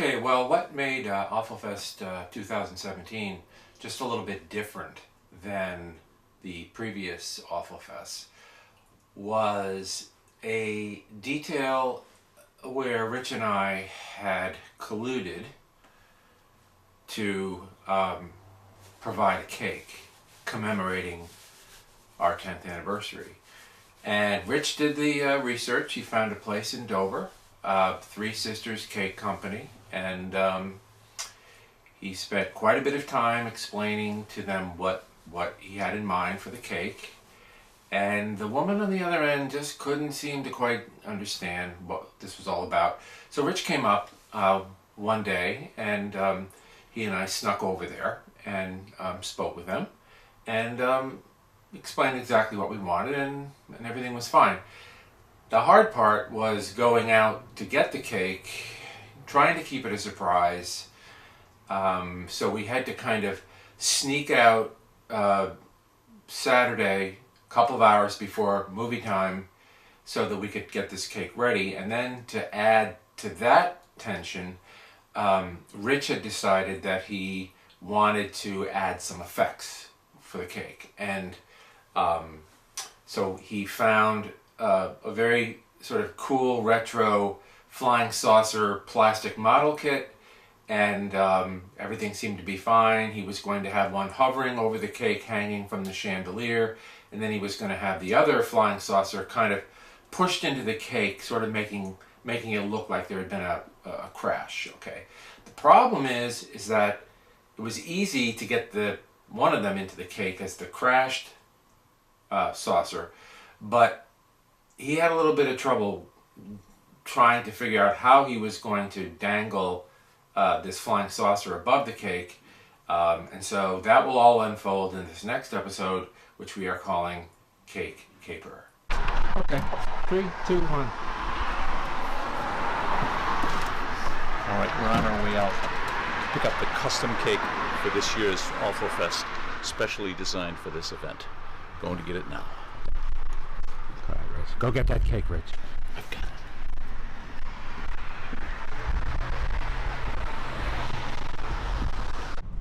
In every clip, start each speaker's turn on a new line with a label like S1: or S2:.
S1: Okay, well, what made Awefulfest 2017 just a little bit different than the previous Awefulfest was a detail where Rich and I had colluded to provide a cake commemorating our 10th anniversary. And Rich did the research. He found a place in Dover, Three Sisters Cake Company, and he spent quite a bit of time explaining to them what he had in mind for the cake. And the woman on the other end just couldn't seem to quite understand what this was all about. So Rich came up one day, and he and I snuck over there and spoke with them, and explained exactly what we wanted, and everything was fine. The hard part was going out to get the cake, trying to keep it a surprise. So we had to kind of sneak out Saturday, a couple of hours before movie time, so that we could get this cake ready. And then to add to that tension, Rich had decided that he wanted to add some effects for the cake. And so he found a very sort of cool retro flying saucer plastic model kit, and everything seemed to be fine. He was going to have one hovering over the cake hanging from the chandelier, and then he was going to have the other flying saucer kind of pushed into the cake, sort of making it look like there had been a crash. Okay. The problem is that it was easy to get one of them into the cake as the crashed saucer, but he had a little bit of trouble trying to figure out how he was going to dangle this flying saucer above the cake, and so that will all unfold in this next episode, which we are calling Cake Caper. Okay, 3, 2, 1.
S2: All right, we're on our way out to pick up the custom cake for this year's Awefulfest, specially designed for this event. Going to get it now.
S1: All right, Rich. Go get that cake, Rich.
S2: I've got it.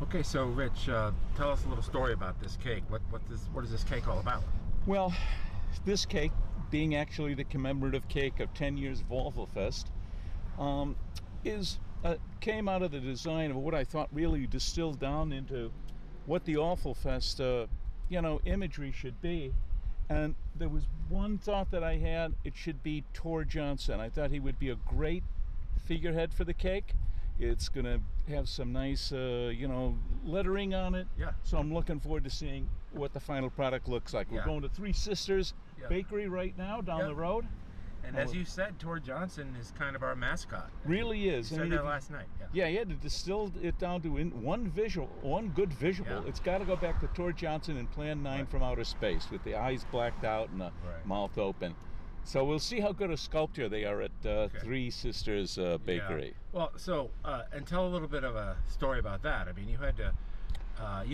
S1: Okay, so Rich, tell us a little story about this cake. What is this cake all about?
S2: Well, this cake, being actually the commemorative cake of 10 years of Awefulfest, came out of the design of what I thought really distilled down into what the Awefulfest imagery should be. And there was one thought that I had: it should be Tor Johnson. I thought he would be a great figurehead for the cake. It's gonna have some nice lettering on it.
S1: Yeah.
S2: So I'm looking forward to seeing what the final product looks like.
S1: Yeah.
S2: We're going to Three Sisters Bakery right now down the road.
S1: And as you said, Tor Johnson is kind of our mascot.
S2: Really is.
S1: You said that last night.
S2: Yeah, he had to distill it down to one good visual.
S1: Yeah.
S2: It's got to go back to Tor Johnson in Plan 9 from Outer Space, with the eyes blacked out and the mouth open. So we'll see how good a sculptor they are at Three Sisters Bakery.
S1: Yeah. Well, so and tell a little bit of a story about that. I mean, you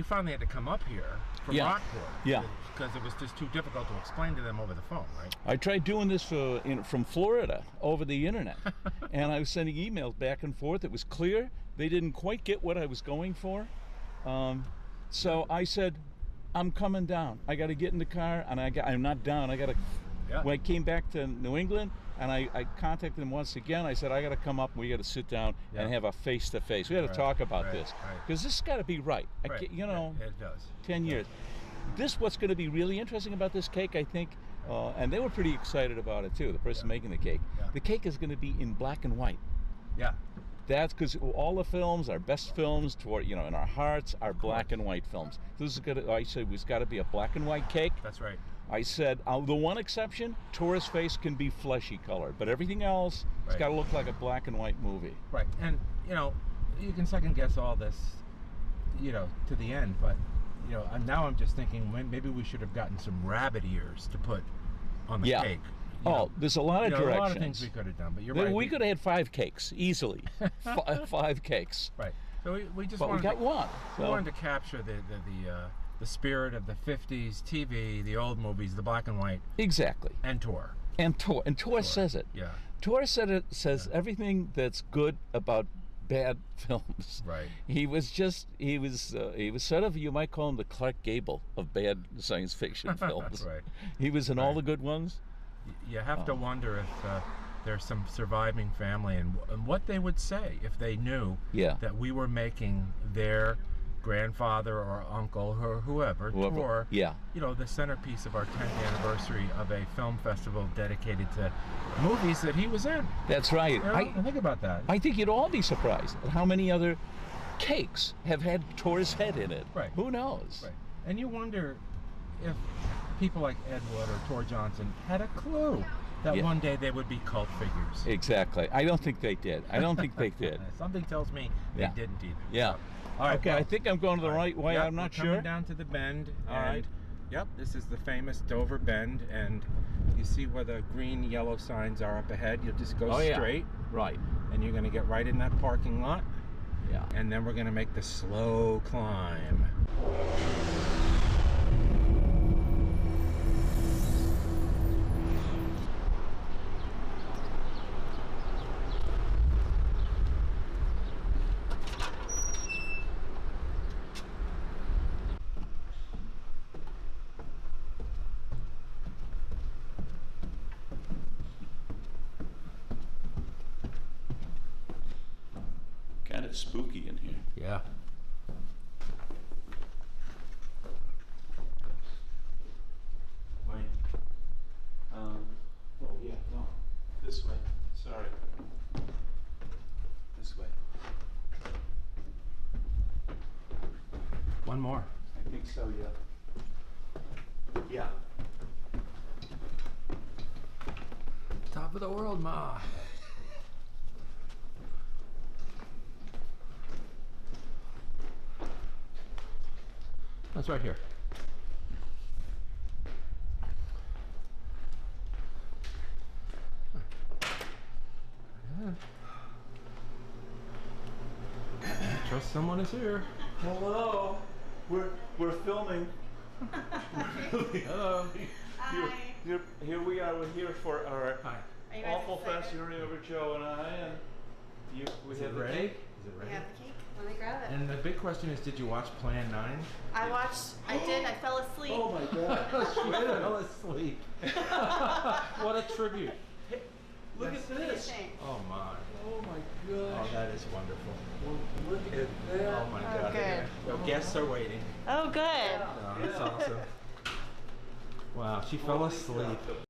S1: finally had to come up here from Rockport.
S2: Yeah.
S1: Because it was just too difficult to explain to them over the phone, right?
S2: I tried doing this from Florida over the internet, and I was sending emails back and forth. It was clear they didn't quite get what I was going for. So I said, I'm coming down. I got to get in the car, and I'm not down. I got to.
S1: Yeah.
S2: When I came back to New England, and I contacted them once again, I said, I got to come up, and we got to sit down and have a face-to-face. We got to talk about this, because this has got to be right.
S1: It does.
S2: 10 years. What's going to be really interesting about this cake, I think, and they were pretty excited about it too, the person making the cake.
S1: Yeah.
S2: The cake is going to be in black and white.
S1: Yeah.
S2: That's because all the films, our best films, in our hearts, are black and white films. I said, it's got to be a black and white cake.
S1: That's right.
S2: I said, the one exception, Tor's face can be fleshy colored, but everything else, it's got to look like a black and white movie.
S1: Right, and you can second guess all this, to the end, but now I'm just thinking maybe we should have gotten some rabbit ears to put on the cake.
S2: There's a lot of directions.
S1: A lot of things we could have done, but you're right.
S2: We could have had 5 cakes easily. 5 cakes.
S1: Right. So we just
S2: but
S1: wanted
S2: we got one.
S1: We wanted to capture the spirit of the 50s TV, the old movies, the black and white.
S2: Exactly.
S1: And Tor.
S2: And Tor says it.
S1: Yeah.
S2: Tor says everything that's good about bad films.
S1: Right.
S2: He was sort of, you might call him the Clark Gable of bad science fiction films.
S1: Right.
S2: He was in all the good ones.
S1: You have to wonder if there's some surviving family and what they would say if they knew that we were making their grandfather or uncle or whoever tour, you know, the centerpiece of our 10th anniversary of a film festival dedicated to movies that he was in.
S2: That's right.
S1: You know, think about that.
S2: I think you'd all be surprised at how many other cakes have had Tor's head in it.
S1: Right.
S2: Who knows?
S1: Right. And you wonder if people like Ed Wood or Tor Johnson had a clue that one day they would be cult figures.
S2: Exactly. I don't think they did. I don't think they did.
S1: Something tells me they didn't either.
S2: Yeah.
S1: So, all right.
S2: Okay,
S1: Well,
S2: I think I'm going the right way.
S1: Yep,
S2: I'm not
S1: we're
S2: sure.
S1: Coming down to the bend.
S2: All
S1: and,
S2: right.
S1: Yep. This is the famous Dover Bend, and you see where the green, yellow signs are up ahead. You'll just go straight.
S2: Right.
S1: And you're going to get right in that parking lot.
S2: Yeah.
S1: And then we're going to make the slow climb.
S2: Kind of spooky in here.
S1: Yeah.
S2: Wait. Oh yeah, no. This way. Sorry. This way.
S1: One more.
S2: I think so, yeah. Yeah.
S1: Top of the world, Ma. That's right here. Trust someone is here.
S2: Hello. We're filming.
S1: Hello.
S3: Hi.
S2: Here we are. We're here for our
S1: Hi.
S3: Are you guys
S2: Awefulfest.
S3: excited?
S2: You're over Joe and I, and we
S1: Is
S2: have
S1: it
S2: the
S1: ready?
S2: cake.
S1: Is it
S3: We
S1: ready?
S3: have the cake. Let me grab it.
S1: And the big question is, did you watch Plan 9?
S3: I watched. I did. I fell asleep.
S2: Oh my God!
S1: She fell asleep. What a tribute.
S2: Look at this!
S3: Amazing.
S1: Oh my.
S2: Oh my
S1: Oh,
S2: gosh!
S1: that is wonderful.
S2: Look at that!
S1: Oh my God.
S3: good.
S1: Well, guests are waiting.
S3: Oh, good.
S1: Oh, that's awesome. Wow, she fell asleep.